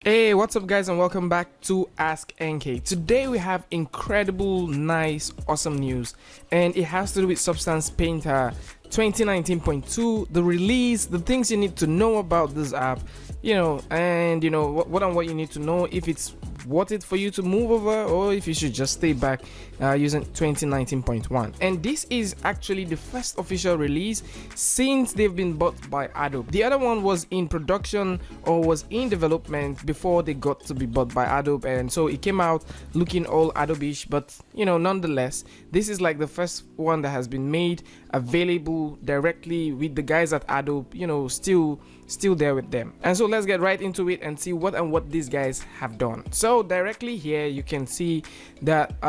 Hey, what's up guys, and welcome back to askNK. Today we have incredible, nice, awesome news, and it has to do with Substance Painter 2019.2, the release, the things you need to know about this app, and what you need to know, if it's worth it for you to move over or if you should just stay back using 2019.1. And this is actually the first official release since they've been bought by Adobe. The other one was in production or was in development before they got to be bought by Adobe, and so it came out looking all Adobe-ish, but nonetheless, this is like the first one that has been made available directly with the guys at Adobe, still there with them. And so let's get right into it and see what these guys have done. So directly here you can see that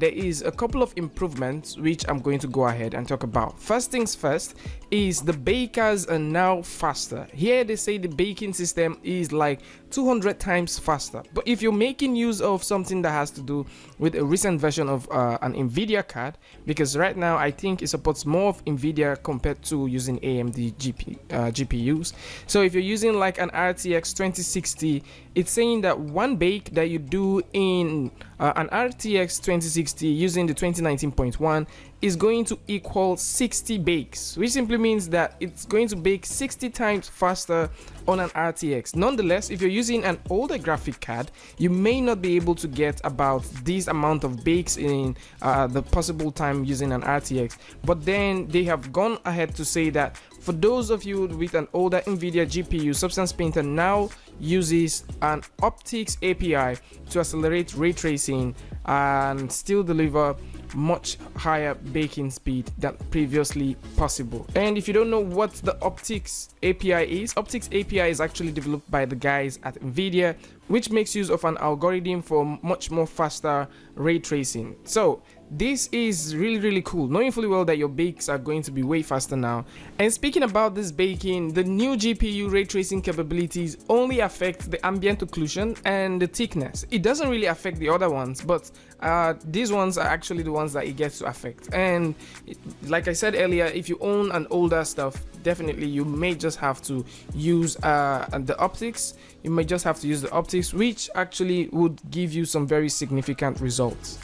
there is a couple of improvements which I'm going to go ahead and talk about. First things first is the bakers are now faster. Here they say the baking system is like 200 times faster, but if you're making use of something that has to do with a recent version of an Nvidia card, because right now I think it supports more of Nvidia compared to using AMD GPUs. So if you're using like an RTX 2060, it's saying that one bake that you do in an RTX 2060 using the 2019.1 is going to equal 60 bakes, which simply means that it's going to bake 60 times faster on an RTX. Nonetheless, if you're using an older graphic card, you may not be able to get about this amount of bakes in the possible time using an RTX. But then they have gone ahead to say that for those of you with an older Nvidia GPU, Substance Painter now uses an optics API to accelerate ray tracing and still deliver much higher baking speed than previously possible. And if you don't know what the optics API is, optics API is actually developed by the guys at Nvidia, which makes use of an algorithm for much more faster ray tracing. So this is really cool, knowing fully well that your bakes are going to be way faster now. And speaking about this baking, the new GPU ray tracing capabilities only affect the ambient occlusion and the thickness. It doesn't really affect the other ones, but these ones are actually the ones that it gets to affect. And like I said earlier, if you own an older stuff, definitely you may just have to use the optics. You may just have to use the optics, which actually would give you some very significant results.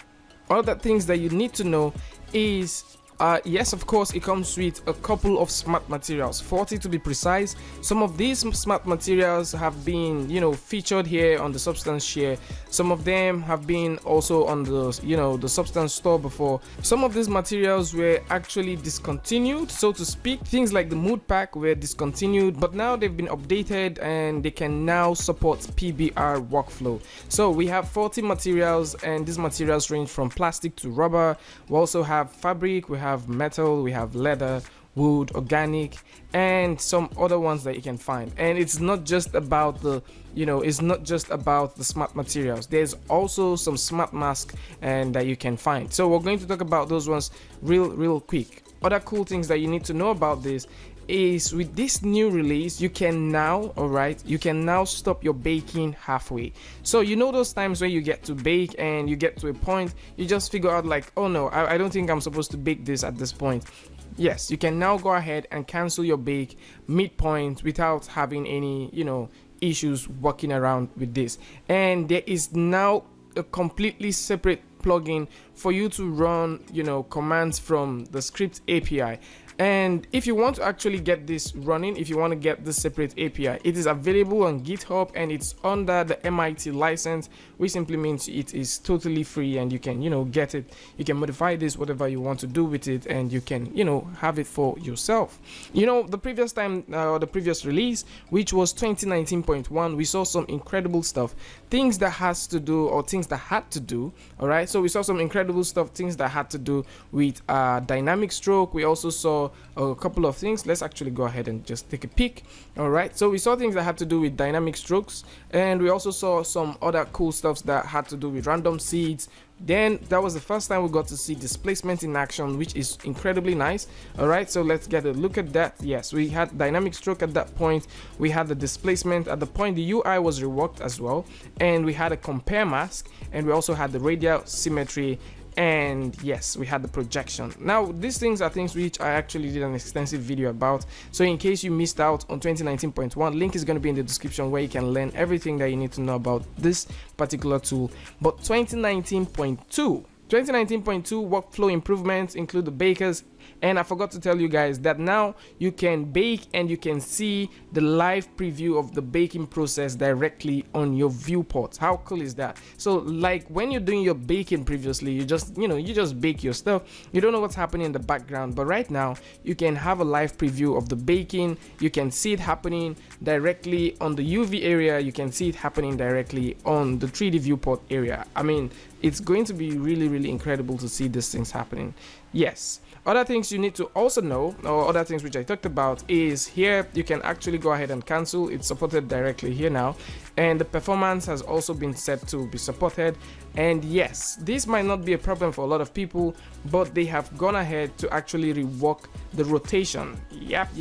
Other things that you need to know is yes, of course, it comes with a couple of smart materials, 40 to be precise. Some of these smart materials have been featured here on the Substance share. Some of them have been also on the the Substance store before. Some of these materials were actually discontinued, so to speak. Things like the mood pack were discontinued, but now they've been updated and they can now support PBR workflow. So we have 40 materials, and these materials range from plastic to rubber. We also have fabric, we have metal, we have leather, wood, organic, and some other ones that you can find. And it's not just about the it's not just about the smart materials. There's also some smart masks and that you can find. So we're going to talk about those ones real quick. Other cool things that you need to know about this is with this new release, you can now stop your baking halfway. So those times where you get to bake and you get to a point, you just figure out like, oh no, I don't think I'm supposed to bake this at this point. Yes, you can now go ahead and cancel your bake midpoint without having any issues working around with this. And there is now a completely separate plugin for you to run commands from the script API. And if you want to actually get this running, if you want to get this separate API, it is available on GitHub and it's under the MIT license, which simply means it is totally free and you can get it. You can modify this whatever you want to do with it, and you can have it for yourself. The previous time or the previous release, which was 2019.1, we saw some incredible stuff, things that had to do all right. So we saw some incredible stuff, things that had to do with dynamic stroke. We also saw a couple of things. Let's actually go ahead and just take a peek. All right, so we saw things that had to do with dynamic strokes, and we also saw some other cool stuff that had to do with random seeds. Then that was the first time we got to see displacement in action, which is incredibly nice. All right, so let's get a look at that. Yes, we had dynamic stroke at that point, we had the displacement at the point, the UI was reworked as well, and we had a compare mask, and we also had the radial symmetry and yes, we had the projection. Now these things are things which I actually did an extensive video about, so in case you missed out on 2019.1, link is going to be in the description where you can learn everything that you need to know about this particular tool. But 2019.2 workflow improvements include the bakers, and I forgot to tell you guys that now you can bake and you can see the live preview of the baking process directly on your viewport. How cool is that? So like when you're doing your baking previously, you just bake your stuff, you don't know what's happening in the background, but right now you can have a live preview of the baking. You can see it happening directly on the UV area, you can see it happening directly on the 3D viewport area. I mean, it's going to be really incredible to see these things happening. Yes, other things you need to also know, or other things which I talked about, is here you can actually go ahead and cancel. It's supported directly here now, and the performance has also been set to be supported. And yes, this might not be a problem for a lot of people, but they have gone ahead to actually rework the rotation. Yep,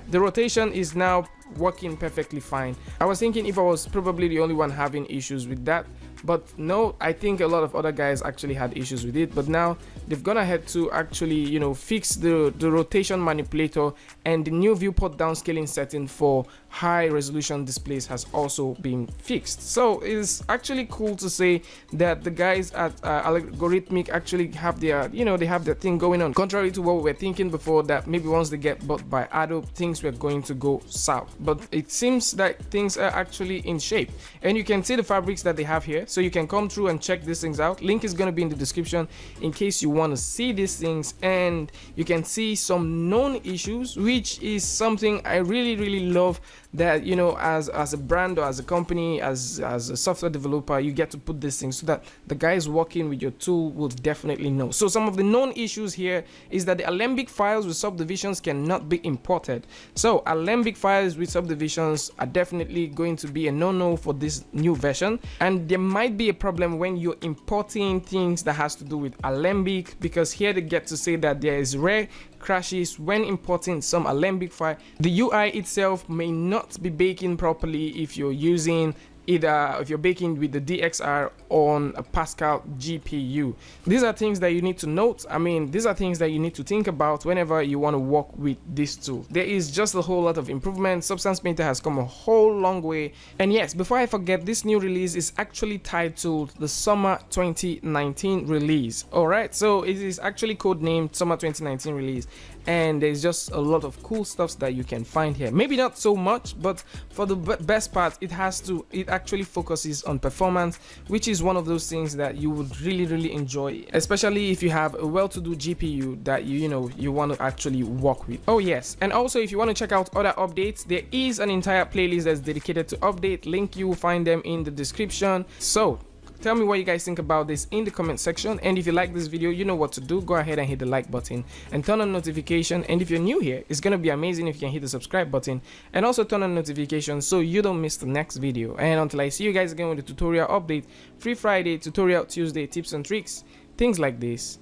the rotation is now working perfectly fine. I was thinking if I was probably the only one having issues with that, but no, I think a lot of other guys actually had issues with it. But now they've gone ahead to actually fix the rotation manipulator, and the new viewport downscaling setting for high resolution displays has also been fixed. So it's actually cool to say that the guys at Algorithmic actually have their they have their thing going on, contrary to what we were thinking before, that maybe once they get bought by Adobe, things were going to go south. But it seems like things are actually in shape, and you can see the fabrics that they have here, so you can come through and check these things out. Link is going to be in the description in case you want to see these things, and you can see some known issues, which is something I really love, that as a brand or as a company, as a software developer, you get to put these things so that the guys working with your tool will definitely know. So some of the known issues here is that the Alembic files with subdivisions cannot be imported. So Alembic files with subdivisions are definitely going to be a no-no for this new version, and there might be a problem when you're importing things that has to do with Alembic, because here they get to say that there is rare crashes when importing some Alembic file. The UI itself may not be baking properly if you're using if you're baking with the DXR on a Pascal GPU. These are things that you need to note. I mean, these are things that you need to think about whenever you want to work with this tool. There is just a whole lot of improvement. Substance Painter has come a whole long way. And yes, before I forget, this new release is actually titled the Summer 2019 release. Alright, so it is actually codenamed Summer 2019 release, and there's just a lot of cool stuff that you can find here. Maybe not so much, but for the best part, it actually focuses on performance, which is one of those things that you would really enjoy, especially if you have a well-to-do GPU that you want to actually work with. Oh yes, and also if you want to check out other updates, there is an entire playlist that's dedicated to update. Link, you will find them in the description. So tell me what you guys think about this in the comment section, and if you like this video, you know what to do. Go ahead and hit the like button and turn on notification, and if you're new here, it's gonna be amazing if you can hit the subscribe button and also turn on notifications so you don't miss the next video. And until I see you guys again with the tutorial update, Free Friday, Tutorial Tuesday, tips and tricks, things like this.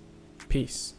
Peace.